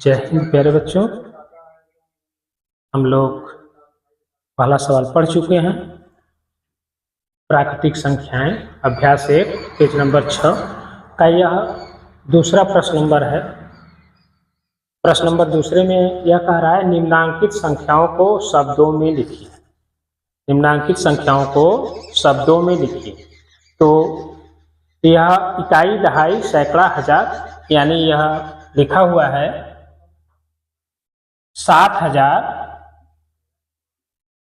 जय हिंद प्यारे बच्चों, हम लोग पहला सवाल पढ़ चुके हैं। प्राकृतिक संख्याएं अभ्यास 1 पेज नंबर 6 का यह दूसरा प्रश्न नंबर है। प्रश्न नंबर दूसरे में यह कह रहा है निम्नांकित संख्याओं को शब्दों में लिखिए। निम्नांकित संख्याओं को शब्दों में लिखिए। तो यह इकाई, दहाई, सैकड़ा, हजार, यानी यह लिखा हुआ है 7,000,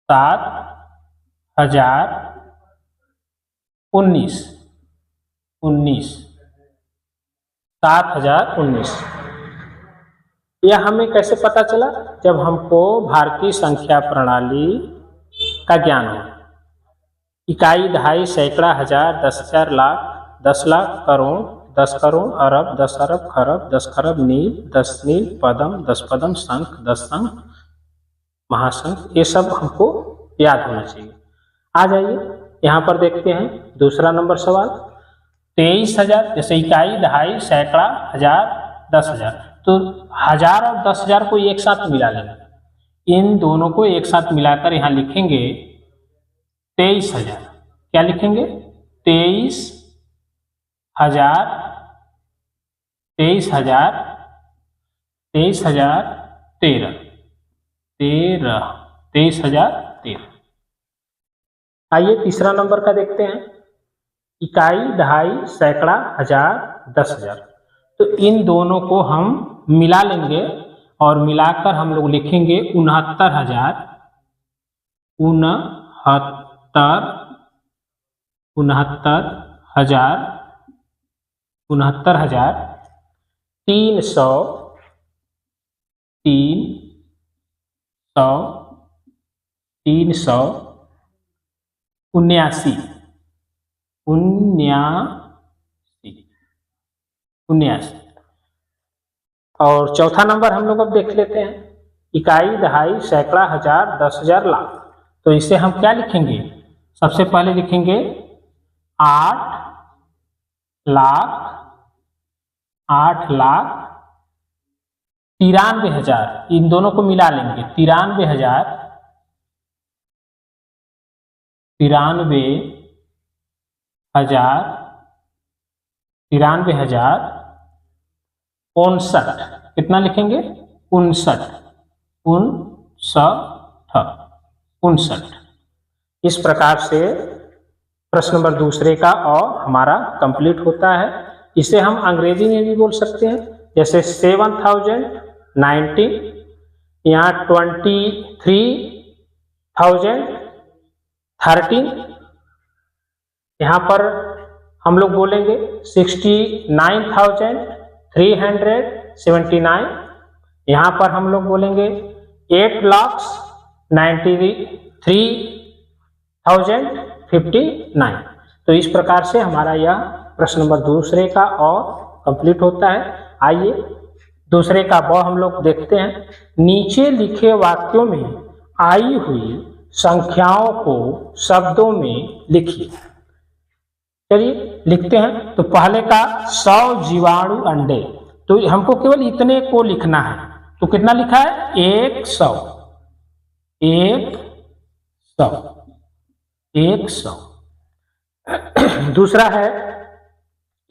7,019, 7,019। यह हमें कैसे पता चला? जब हमको भारतीय संख्या प्रणाली का ज्ञान हो। इकाई, दहाई, सैकड़ा, हजार, 10,000, लाख, 10 लाख, करोड़, 10 करोड़, अरब, 10 अरब, खरब, 10 खरब, नील, 10 नील, पदम, 10 पदम, शंख, 10 शंख, महाशंख, ये सब हमको याद होना चाहिए। आ जाइए यहाँ पर देखते हैं दूसरा नंबर सवाल। 23,000, जैसे इकाई, दहाई, सैकड़ा, हजार, 10,000, तो 1000 और 10,000 को एक साथ मिला लेंगे। इन दोनों को एक साथ मिलाकर यहाँ लिखेंगे 23,000। क्या लिखेंगे? 23,000, 23,000, 23,000, 13, 23,013। आइए तीसरा नंबर का देखते हैं। इकाई, दहाई, सैकड़ा, हजार, 10,000, तो इन दोनों को हम मिला लेंगे और मिलाकर हम लोग लिखेंगे 69,000, 69,000, और चौथा नंबर हम लोग अब देख लेते हैं। इकाई, दहाई, सैकड़ा, हजार, 10,000, लाख, तो इसे हम क्या लिखेंगे? सबसे पहले लिखेंगे 8,93,000, इन दोनों को मिला लेंगे 93,000, 59,000, कितना लिखेंगे? 59। इस प्रकार से प्रश्न नंबर दूसरे का और हमारा कंप्लीट होता है। इसे हम अंग्रेजी में भी बोल सकते हैं, जैसे 7,019, यहाँ 23,013, यहाँ पर हम लोग बोलेंगे 69,379, यहाँ पर हम लोग बोलेंगे 8,93,059। तो इस प्रकार से हमारा यह प्रश्न नंबर दूसरे का और कंप्लीट होता है। आइए दूसरे का ब हम लोग देखते हैं। नीचे लिखे वाक्यों में आई हुई संख्याओं को शब्दों में लिखिए। चलिए लिखते हैं। तो पहले का 100 जीवाणु अंडे, तो हमको केवल इतने को लिखना है। तो कितना लिखा है? 100, 100। दूसरा है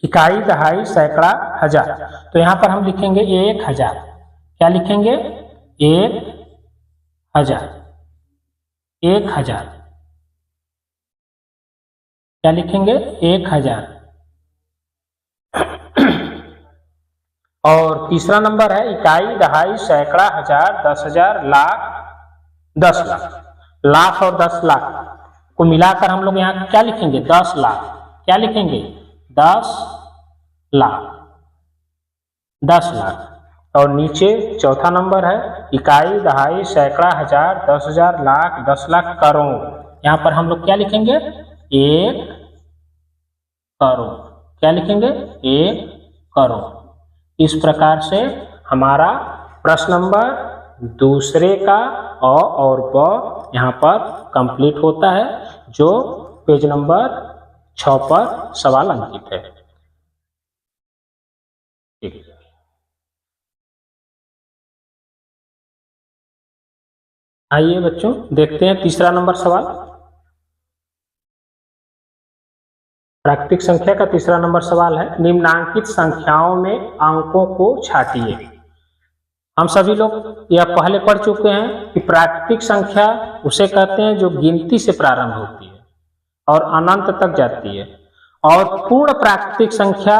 इकाई, दहाई, सैकड़ा, हजार, तो यहाँ पर हम लिखेंगे 1,000। क्या लिखेंगे? 1,000, 1,000। क्या लिखेंगे? 1,000। और तीसरा नंबर है इकाई, दहाई, सैकड़ा, हजार, 10,000, लाख, 10 लाख। लाख और 10 लाख को मिलाकर हम लोग यहाँ क्या लिखेंगे? 10 लाख। क्या लिखेंगे? 10 लाख, 10 लाख। और नीचे चौथा नंबर है इकाई, दहाई, सैकड़ा, हजार, 10,000, लाख, 10 लाख, करोड़। यहाँ पर हम लोग क्या लिखेंगे? 1 करोड़। क्या लिखेंगे? 1 करोड़। इस प्रकार से हमारा प्रश्न नंबर दूसरे का अ और ब यहाँ पर कंप्लीट होता है, जो पेज नंबर 6 पर सवाल अंकित है। ठीक है। आइए बच्चों देखते हैं तीसरा नंबर सवाल। प्राकृतिक संख्या का तीसरा नंबर सवाल है, निम्नांकित संख्याओं में अंकों को छांटिए। हम सभी लोग यह पहले पढ़ चुके हैं कि प्राकृतिक संख्या उसे कहते हैं जो गिनती से प्रारंभ होती है और अनंत तक जाती है, और पूर्ण प्राकृतिक संख्या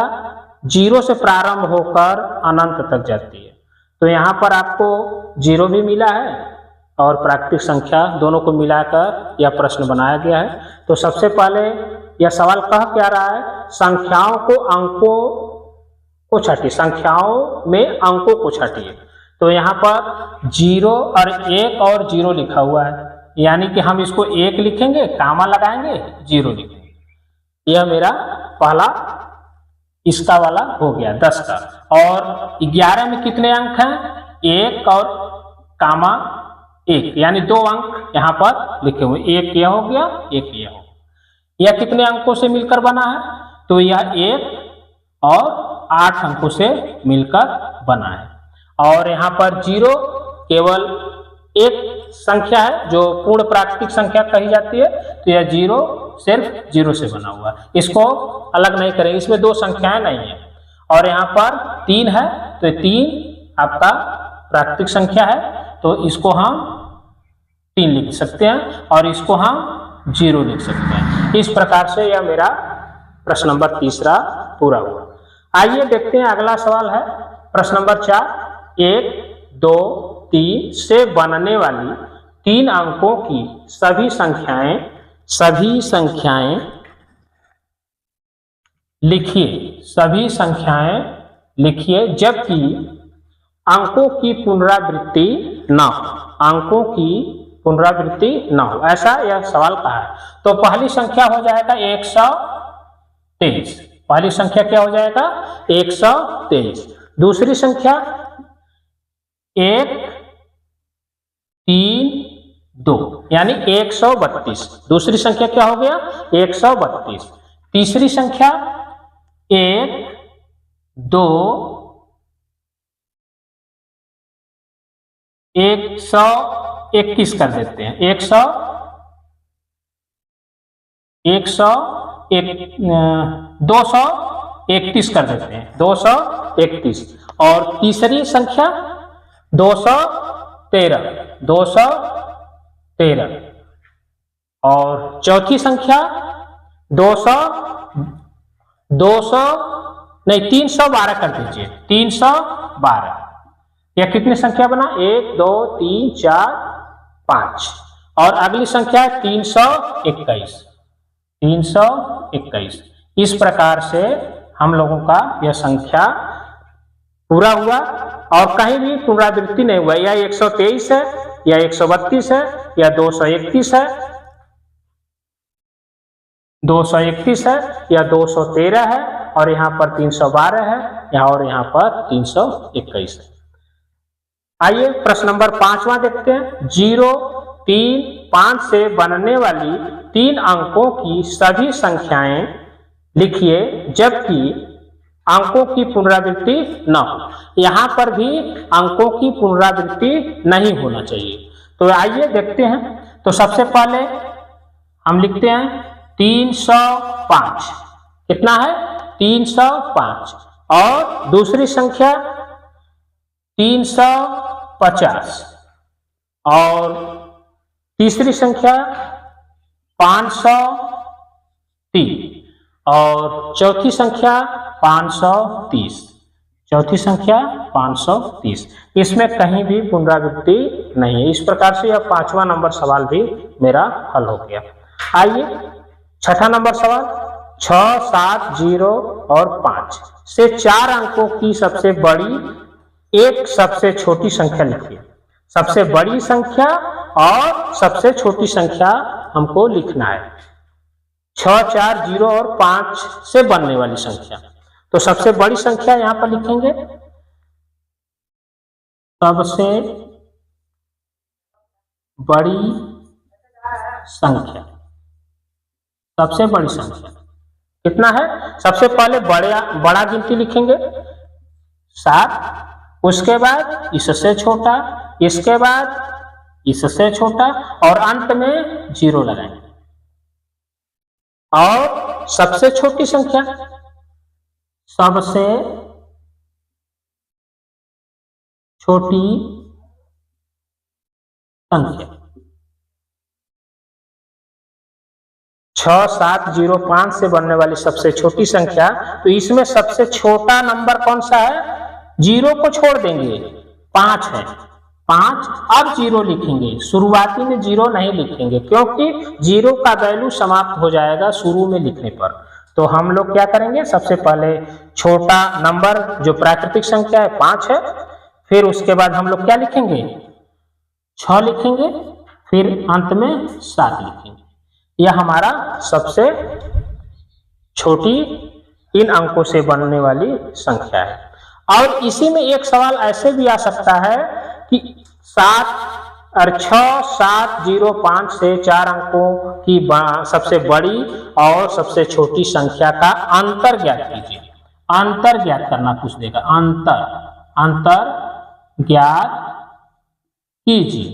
0 से प्रारंभ होकर अनंत तक जाती है। तो यहाँ पर आपको 0 भी मिला है और प्राकृतिक संख्या दोनों को मिलाकर यह प्रश्न बनाया गया है। तो सबसे पहले यह सवाल कह क्या रहा है, संख्याओं को अंकों को छाटिए, संख्याओं में अंकों को छाटिए। तो यहाँ पर 0 और 1 और 0 लिखा हुआ है, यानी कि हम इसको 1 लिखेंगे, कामा लगाएंगे, 0 लिखेंगे। यह मेरा पहला इसका वाला हो गया 10 का। और 11 में कितने अंक हैं, 1 और कामा 1, यानी 2 अंक यहाँ पर लिखे हुए, 1 यह हो गया, 1 यह हो गया। यह कितने अंकों से मिलकर बना है, तो यह 1 और 8 अंकों से मिलकर बना है। और यहाँ पर 0 केवल एक संख्या है जो पूर्ण प्राकृतिक संख्या कही जाती है, तो यह 0 सिर्फ 0 से बना हुआ है, इसको अलग नहीं करेंगे, इसमें 2 संख्याएं नहीं है। और यहाँ पर 3 है, तो 3 आपका प्राकृतिक संख्या है, तो इसको हम 3 लिख सकते हैं और इसको हम 0 लिख सकते हैं। इस प्रकार से यह मेरा प्रश्न नंबर तीसरा पूरा हुआ। आइए देखते हैं अगला सवाल है प्रश्न नंबर 4, 1, 2, 3 से बनने वाली 3 अंकों की सभी संख्याएं लिखिए, सभी संख्याएं लिखिए जबकि अंकों की पुनरावृत्ति न हो, अंकों की पुनरावृत्ति न हो, ऐसा यह सवाल कहा है। तो पहली संख्या हो जाएगा 123, पहली संख्या क्या हो जाएगा 123। दूसरी संख्या 1, 3, 2 यानी 132, दूसरी संख्या क्या हो गया 132। तीसरी संख्या 1, 2, 121 कर देते हैं, 231 कर देते हैं, 231। और तीसरी संख्या 213 और चौथी संख्या 312 कर दीजिए, 312। यह कितनी संख्या बना 1, 2, 3, 4, 5। और अगली संख्या है 321। इस प्रकार से हम लोगों का यह संख्या पूरा हुआ और कहीं भी पुनरावृत्ति नहीं हुआ, या 123 है, या 132 है, या 231 है, 231 है, या 213 है, और यहाँ पर 312 है, और यहाँ पर 321 है। आइए प्रश्न नंबर 5वां देखते हैं। 0, 3, 5 से बनने वाली 3 अंकों की सभी संख्याएं लिखिए जबकि अंकों की पुनरावृत्ति न हो। यहाँ पर भी अंकों की पुनरावृत्ति नहीं होना चाहिए। तो आइए देखते हैं। तो सबसे पहले हम लिखते हैं 305, कितना है 305। और दूसरी संख्या 350 और तीसरी संख्या 503 और चौथी संख्या 530, चौथी संख्या 530। इसमें कहीं भी पुनरावृत्ति नहीं है। इस प्रकार से यह 5वां नंबर सवाल भी मेरा हल हो गया। आइए 6ठा नंबर सवाल। 6, 7, 0 और 5 से 4 अंकों की सबसे बड़ी एक सबसे छोटी संख्या लिखिए। सबसे बड़ी संख्या और सबसे छोटी संख्या हमको लिखना है। 6, 4, 0 और 5 से बनने वाली संख्या। तो सबसे बड़ी संख्या यहां पर लिखेंगे, सबसे बड़ी संख्या, सबसे बड़ी संख्या कितना है। सबसे पहले बड़ा गिनती लिखेंगे 7, उसके बाद इससे छोटा, इसके बाद इससे छोटा, और अंत में 0 लगाएंगे। और सबसे छोटी संख्या, सबसे छोटी संख्या 6705 से बनने वाली सबसे छोटी संख्या, तो इसमें सबसे छोटा नंबर कौन सा है? 0 को छोड़ देंगे, 5 है, 5 अब 0 लिखेंगे, शुरुआती में 0 नहीं लिखेंगे क्योंकि 0 का वैल्यू समाप्त हो जाएगा शुरू में लिखने पर। तो हम लोग क्या करेंगे, सबसे पहले छोटा नंबर जो प्राकृतिक संख्या है 5 है, फिर उसके बाद हम लोग क्या लिखेंगे, 6 लिखेंगे, फिर अंत में 7 लिखेंगे। यह हमारा सबसे छोटी इन अंकों से बनने वाली संख्या है। और इसी में एक सवाल ऐसे भी आ सकता है कि 7 और 6, 7, 0, 5 से 4 अंकों की सबसे बड़ी और सबसे छोटी संख्या का अंतर ज्ञात कीजिए। अंतर ज्ञात करना पूछ देगा, अंतर ज्ञात कीजिए,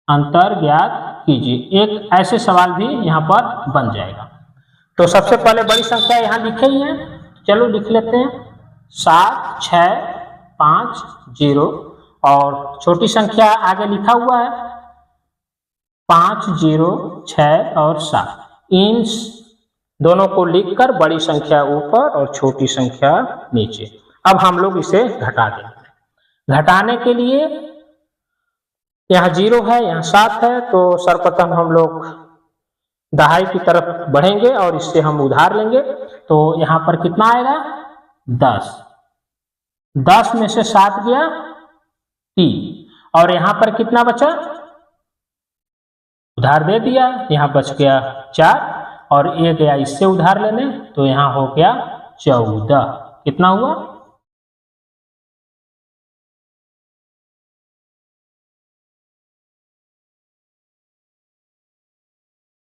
अंतर ज्ञात कीजिए, एक ऐसे सवाल भी यहाँ पर बन जाएगा। तो सबसे पहले बड़ी संख्या यहाँ लिखे ही है, चलो लिख लेते हैं 7, 6, 5, 0, और छोटी संख्या आगे लिखा हुआ है 5, 0, 6 और 7। इन दोनों को लिखकर बड़ी संख्या ऊपर और छोटी संख्या नीचे। अब हम लोग इसे घटा देंगे। घटाने के लिए यहाँ 0 है, यहाँ 7 है, तो सर्वप्रथम हम लोग दहाई की तरफ बढ़ेंगे और इससे हम उधार लेंगे। तो यहाँ पर कितना आएगा, 10, 10 में से 7 गया 3, और यहाँ पर कितना बचा, उधार दे दिया, यहाँ बच गया 4, और ये गया इससे उधार लेने, तो यहाँ हो गया 14। कितना हुआ,